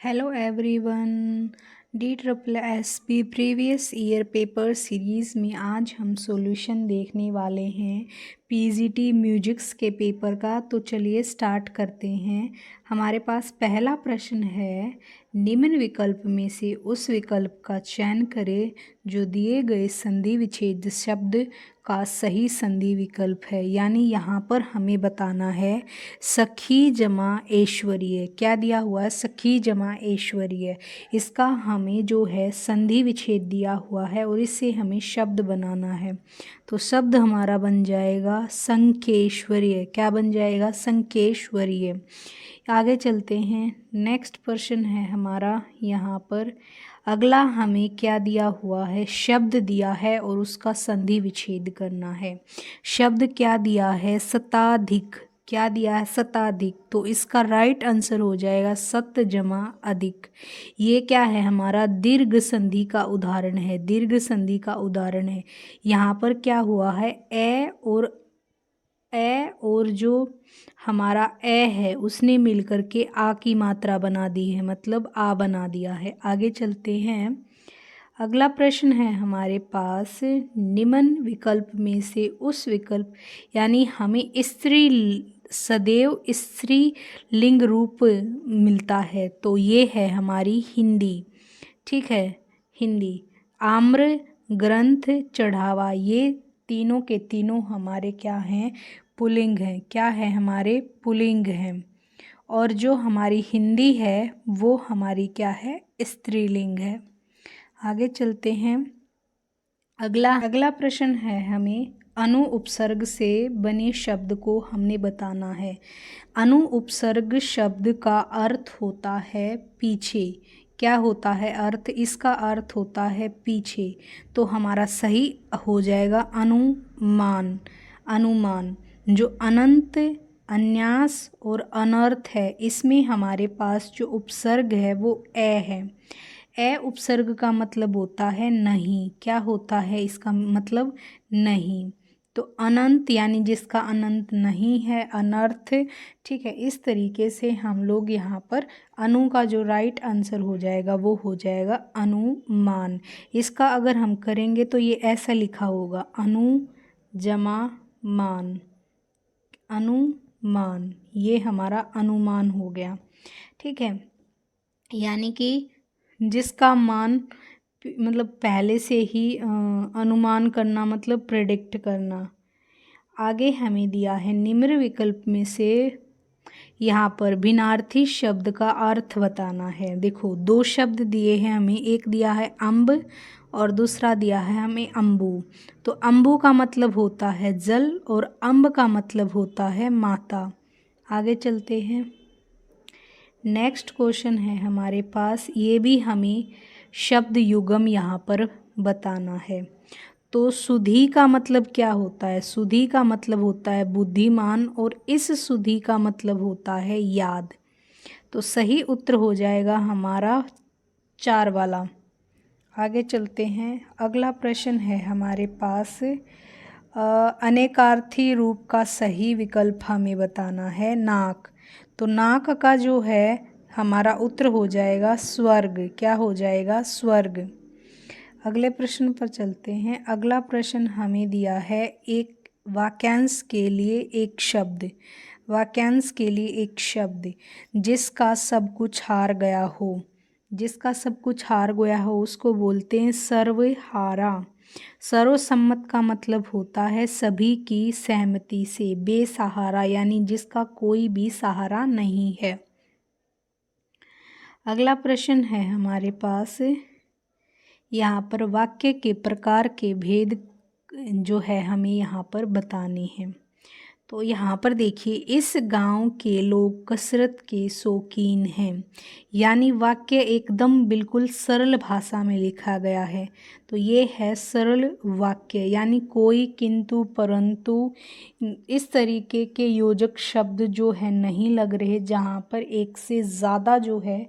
Hello everyone. DSSB previous year paper series में आज हम सॉल्यूशन देखने वाले हैं PGT म्यूजिक्स के पेपर का। तो चलिए स्टार्ट करते हैं। हमारे पास पहला प्रश्न है, निम्न विकल्प में से उस विकल्प का चयन करें जो दिए गए संधि विच्छेद शब्द का सही संधि विकल्प है। यानी यहाँ पर हमें बताना है सखी जमा ऐश्वर्य। क्या दिया हुआ है? सखी जमा ऐश्वर्य। इसका हमें जो है संधि विच्छेद दिया हुआ है और इससे हमें शब्द बनाना है। तो शब्द हमारा बन जाएगा संकेश्वर्य। क्या बन जाएगा? संकेश्वर्य। आगे चलते हैं। नेक्स्ट प्रश्न है हमारा यहाँ पर। अगला हमें क्या दिया हुआ है? शब्द दिया है और उसका संधि विच्छेद करना है। शब्द क्या दिया है? शताधिक। क्या दिया है? शताधिक। तो इसका राइट आंसर हो जाएगा सत जमा अधिक। ये क्या है? हमारा दीर्घ संधि का उदाहरण है। दीर्घ संधि का उदाहरण है। यहाँ पर क्या हुआ है? ए और जो हमारा ए है उसने मिलकर के आ की मात्रा बना दी है, मतलब आ बना दिया है। आगे चलते हैं। अगला प्रश्न है हमारे पास, निम्न विकल्प में से उस विकल्प, यानी हमें स्त्री सदैव स्त्री लिंग रूप मिलता है। तो ये है हमारी हिंदी। ठीक है, हिंदी। आम्र, ग्रंथ, चढ़ावा, ये तीनों के तीनों हमारे क्या हैं? पुल्लिंग हैं। क्या है? हमारे पुल्लिंग हैं। और जो हमारी हिंदी है वो हमारी क्या है? स्त्रीलिंग है। आगे चलते हैं। अगला प्रश्न है हमें अनु उपसर्ग से बने शब्द को हमने बताना है। अनु उपसर्ग शब्द का अर्थ होता है पीछे। क्या होता है अर्थ? इसका अर्थ होता है पीछे। तो हमारा सही हो जाएगा अनुमान। अनुमान। जो अनंत, अन्यास और अनर्थ है, इसमें हमारे पास जो उपसर्ग है वो ए है। ए उपसर्ग का मतलब होता है नहीं। क्या होता है इसका मतलब? नहीं। तो अनंत यानी जिसका अनंत नहीं है, अनर्थ। ठीक है, इस तरीके से हम लोग यहाँ पर अनु का जो राइट आंसर हो जाएगा वो हो जाएगा अनुमान। इसका अगर हम करेंगे तो ये ऐसा लिखा होगा, अनु जमा मान। अनुमान। ये हमारा अनुमान हो गया। ठीक है, यानी कि जिसका मान मतलब पहले से ही अनुमान करना, मतलब प्रेडिक्ट करना। आगे हमें दिया है निम्न विकल्प में से यहाँ पर भिन्नार्थी शब्द का अर्थ बताना है। देखो, दो शब्द दिए हैं हमें, एक दिया है अम्ब और दूसरा दिया है हमें अम्बु। तो अम्बु का मतलब होता है जल और अम्ब का मतलब होता है माता। आगे चलते हैं। नेक्स्ट क्वेश्चन है हमारे पास, ये भी हमें शब्द युगम यहाँ पर बताना है। तो सुधी का मतलब क्या होता है? सुधी का मतलब होता है बुद्धिमान और इस सुधी का मतलब होता है याद। तो सही उत्तर हो जाएगा हमारा 4 वाला। आगे चलते हैं। अगला प्रश्न है हमारे पास, अनेकार्थी रूप का सही विकल्प हमें बताना है नाक। तो नाक का जो है हमारा उत्तर हो जाएगा स्वर्ग। क्या हो जाएगा? स्वर्ग। अगले प्रश्न पर चलते हैं। अगला प्रश्न हमें दिया है एक वाक्यांश के लिए एक शब्द। वाक्यांश के लिए एक शब्द जिसका सब कुछ हार गया हो। जिसका सब कुछ हार गया हो उसको बोलते हैं सर्वहारा। सर्वसम्मत का मतलब होता है सभी की सहमति से। बेसहारा यानी जिसका कोई भी सहारा नहीं है। अगला प्रश्न है हमारे पास, यहाँ पर वाक्य के प्रकार के भेद जो है हमें यहाँ पर बताने हैं। तो यहाँ पर देखिए, इस गांव के लोग कसरत के शौकीन हैं। यानी वाक्य एकदम बिल्कुल सरल भाषा में लिखा गया है। तो ये है सरल वाक्य, यानी कोई किंतु परंतु इस तरीके के योजक शब्द जो है नहीं लग रहे, जहाँ पर एक से ज़्यादा जो है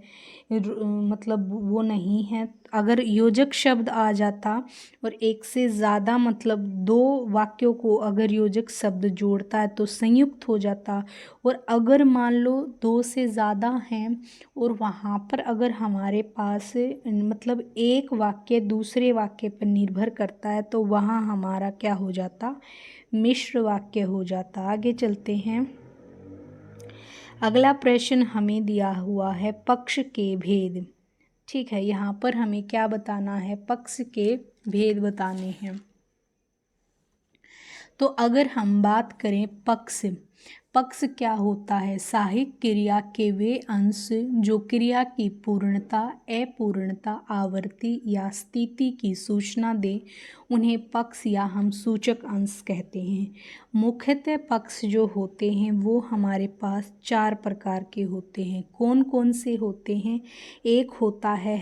मतलब वो नहीं है। अगर योजक शब्द आ जाता और एक से ज़्यादा मतलब दो वाक्यों को अगर योजक शब्द जोड़ता है तो संयुक्त हो जाता। और अगर मान लो दो से ज़्यादा हैं और वहाँ पर अगर हमारे पास मतलब एक वाक्य दूसरे वाक्य पर निर्भर करता है तो वहाँ हमारा क्या हो जाता, मिश्र वाक्य हो जाता। आगे चलते हैं। अगला प्रश्न हमें दिया हुआ है पक्ष के भेद। ठीक है, यहाँ पर हमें क्या बताना है, पक्ष के भेद बताने हैं। तो अगर हम बात करें पक्ष, पक्ष क्या होता है, सहायक क्रिया के वे अंश जो क्रिया की पूर्णता, अपूर्णता, आवृत्ति या स्थिति की सूचना दे, उन्हें पक्ष या हम सूचक अंश कहते हैं। मुख्यतः पक्ष जो होते हैं वो हमारे पास चार प्रकार के होते हैं। कौन कौन से होते हैं? एक होता है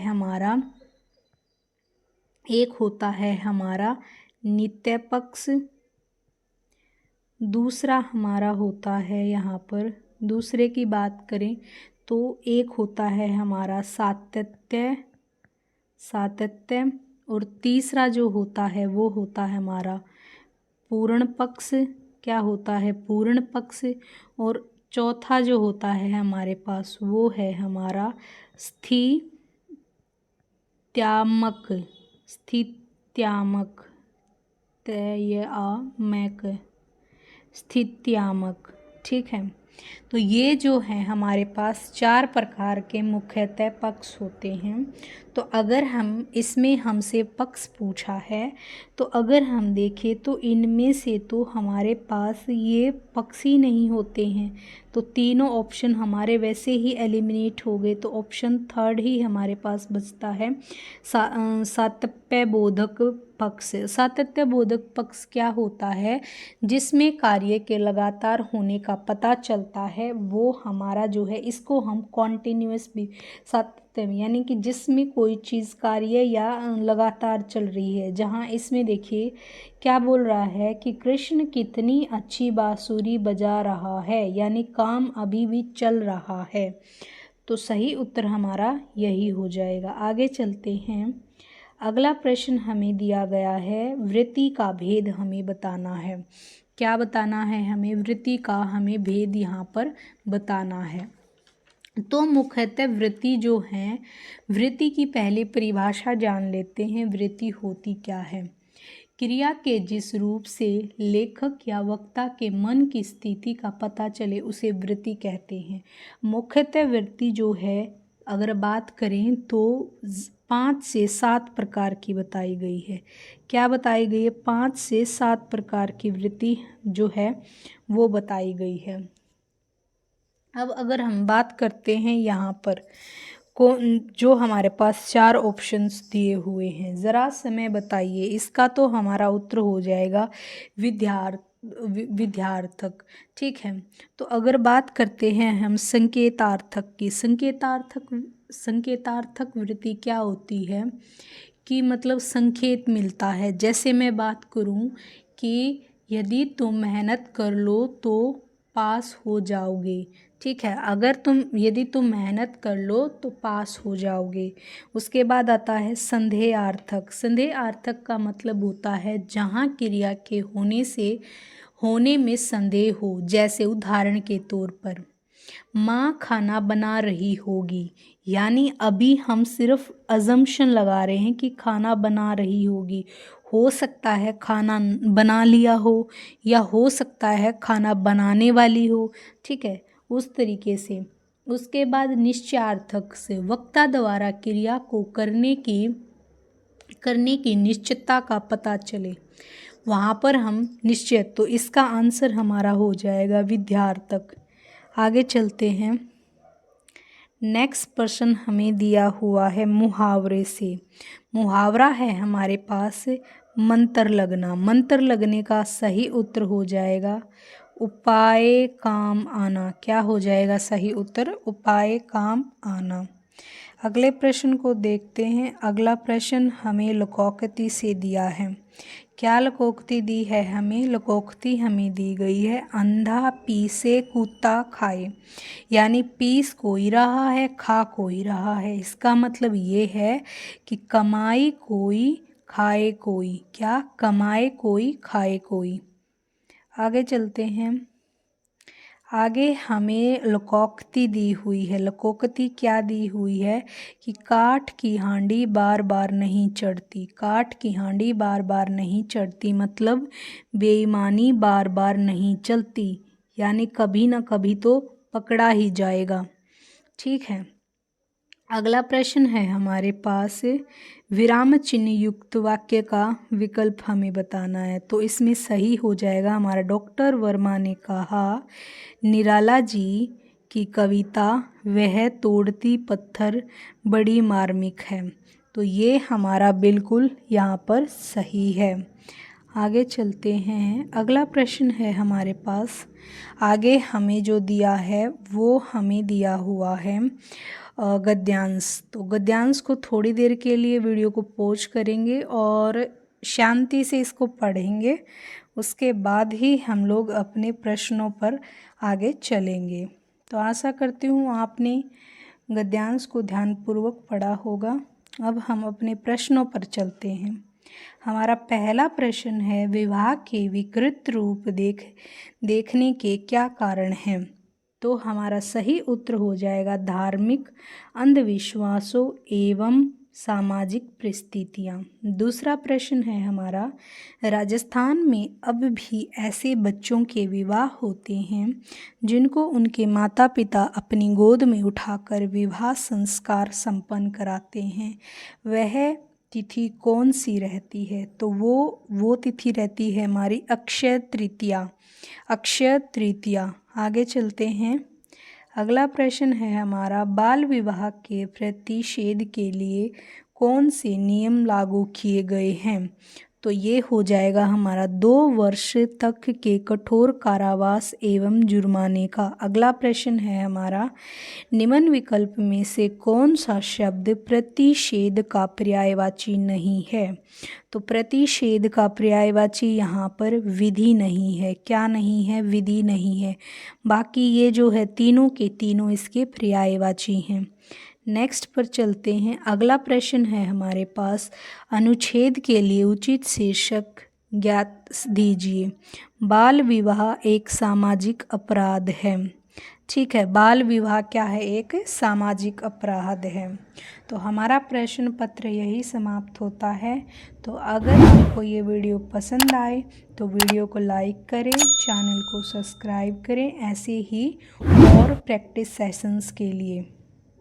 हमारा नित्य पक्ष। दूसरा हमारा होता है, यहाँ पर दूसरे की बात करें तो एक होता है हमारा सातत्य। और तीसरा जो होता है वो होता है हमारा पूर्ण पक्ष। क्या होता है? पूर्ण पक्ष। और चौथा जो होता है हमारे पास वो है हमारा स्थित्यामक। ठीक है, तो ये जो है हमारे पास चार प्रकार के मुख्यतः पक्ष होते हैं। तो अगर हम इसमें हमसे पक्ष पूछा है तो अगर हम देखें तो इनमें से तो हमारे पास ये पक्ष ही नहीं होते हैं, तो तीनों ऑप्शन हमारे वैसे ही एलिमिनेट हो गए। तो ऑप्शन थर्ड ही हमारे पास बचता है, सातत्य बोधक पक्ष। सातत्य बोधक पक्ष क्या होता है? जिसमें कार्य के लगातार होने का पता चलता है, वो हमारा जो है इसको हम कॉन्टिन्यूअस भी सातत्य में, यानी कि जिसमें कोई चीज़ कार्य या लगातार चल रही है। जहाँ इसमें देखिए क्या बोल रहा है कि कृष्ण कितनी अच्छी बांसुरी बजा रहा है, यानी काम अभी भी चल रहा है। तो सही उत्तर हमारा यही हो जाएगा। आगे चलते हैं। अगला प्रश्न हमें दिया गया है वृत्ति का भेद हमें बताना है। क्या बताना है हमें? वृत्ति का हमें भेद यहाँ पर बताना है। तो मुख्यतः वृत्ति जो है, वृत्ति की पहले परिभाषा जान लेते हैं। वृत्ति होती क्या है? क्रिया के जिस रूप से लेखक या वक्ता के मन की स्थिति का पता चले उसे वृत्ति कहते हैं। मुख्यतः वृत्ति जो है अगर बात करें तो 5 से 7 प्रकार की बताई गई है। क्या बताई गई है? 5 से 7 प्रकार की वृत्ति जो है वो बताई गई है। अब अगर हम बात करते हैं यहाँ पर जो हमारे पास 4 ऑप्शंस दिए हुए हैं, ज़रा समय बताइए। इसका तो हमारा उत्तर हो जाएगा विध्यार्थक। ठीक है, तो अगर बात करते हैं हम संकेतार्थक की, संकेतार्थक वृत्ति क्या होती है कि मतलब संकेत मिलता है। जैसे मैं बात करूं कि यदि तुम मेहनत कर लो तो पास हो जाओगे। ठीक है, यदि तुम मेहनत कर लो तो पास हो जाओगे। उसके बाद आता है संदेहार्थक। संदेहार्थक का मतलब होता है जहाँ क्रिया के होने में संदेह हो। जैसे उदाहरण के तौर पर माँ खाना बना रही होगी, यानी अभी हम सिर्फ अजम्पशन लगा रहे हैं कि खाना बना रही होगी। हो सकता है खाना बना लिया हो या हो सकता है खाना बनाने वाली हो। ठीक है, उस तरीके से। उसके बाद निश्चयार्थक से वक्ता द्वारा क्रिया को करने की निश्चितता का पता चले, वहाँ पर हम निश्चित, तो इसका आंसर हमारा हो जाएगा विध्यार्थक। आगे चलते हैं। नेक्स्ट प्रश्न हमें दिया हुआ है मुहावरे से। मुहावरा है हमारे पास मंत्र लगना। मंत्र लगने का सही उत्तर हो जाएगा उपाय काम आना। क्या हो जाएगा सही उत्तर? उपाय काम आना। अगले प्रश्न को देखते हैं। अगला प्रश्न हमें लोकोक्ति से दिया है। क्या लोकोक्ति दी है हमें? लोकोक्ति हमें दी गई है अंधा पीसे कुत्ता खाए, यानी पीस कोई रहा है, खा कोई रहा है। इसका मतलब ये है कि कमाई कोई खाए कोई। क्या? कमाए कोई खाए कोई। आगे चलते हैं। आगे हमें लोकोक्ति दी हुई है। लोकोक्ति क्या दी हुई है कि काठ की हांडी बार बार नहीं चढ़ती। काठ की हांडी बार बार नहीं चढ़ती मतलब बेईमानी बार बार नहीं चलती, यानी कभी ना कभी तो पकड़ा ही जाएगा। ठीक है। अगला प्रश्न है हमारे पास, विराम चिन्ह युक्त वाक्य का विकल्प हमें बताना है। तो इसमें सही हो जाएगा हमारा, डॉक्टर वर्मा ने कहा निराला जी की कविता वह तोड़ती पत्थर बड़ी मार्मिक है। तो ये हमारा बिल्कुल यहाँ पर सही है। आगे चलते हैं। अगला प्रश्न है हमारे पास, आगे हमें जो दिया है वो हमें दिया हुआ है गद्यांश। तो गद्यांश को थोड़ी देर के लिए वीडियो को पॉज करेंगे और शांति से इसको पढ़ेंगे, उसके बाद ही हम लोग अपने प्रश्नों पर आगे चलेंगे। तो आशा करती हूँ आपने गद्यांश को ध्यानपूर्वक पढ़ा होगा। अब हम अपने प्रश्नों पर चलते हैं। हमारा पहला प्रश्न है, विवाह के विकृत रूप देखने के क्या कारण हैं? तो हमारा सही उत्तर हो जाएगा धार्मिक अंधविश्वासों एवं सामाजिक परिस्थितियाँ। दूसरा प्रश्न है हमारा, राजस्थान में अब भी ऐसे बच्चों के विवाह होते हैं जिनको उनके माता पिता अपनी गोद में उठाकर विवाह संस्कार संपन्न कराते हैं, वह तिथि कौन सी रहती है? तो वो तिथि रहती है हमारी अक्षय तृतीया। अक्षय तृतीया। आगे चलते हैं। अगला प्रश्न है हमारा, बाल विवाह के प्रतिषेध के लिए कौन से नियम लागू किए गए हैं? तो ये हो जाएगा हमारा 2 वर्ष तक के कठोर कारावास एवं जुर्माने का। अगला प्रश्न है हमारा, निम्न विकल्प में से कौन सा शब्द प्रतिषेध का पर्यायवाची नहीं है? तो प्रतिषेध का पर्यायवाची यहाँ पर विधि नहीं है। क्या नहीं है? विधि नहीं है। बाकी ये जो है तीनों के तीनों इसके पर्यायवाची हैं। नेक्स्ट पर चलते हैं। अगला प्रश्न है हमारे पास, अनुच्छेद के लिए उचित शीर्षक ज्ञात दीजिए। बाल विवाह एक सामाजिक अपराध है। ठीक है, बाल विवाह क्या है? एक सामाजिक अपराध है। तो हमारा प्रश्न पत्र यही समाप्त होता है। तो अगर आपको ये वीडियो पसंद आए तो वीडियो को लाइक करें, चैनल को सब्सक्राइब करें ऐसे ही और प्रैक्टिस सेशंस के लिए।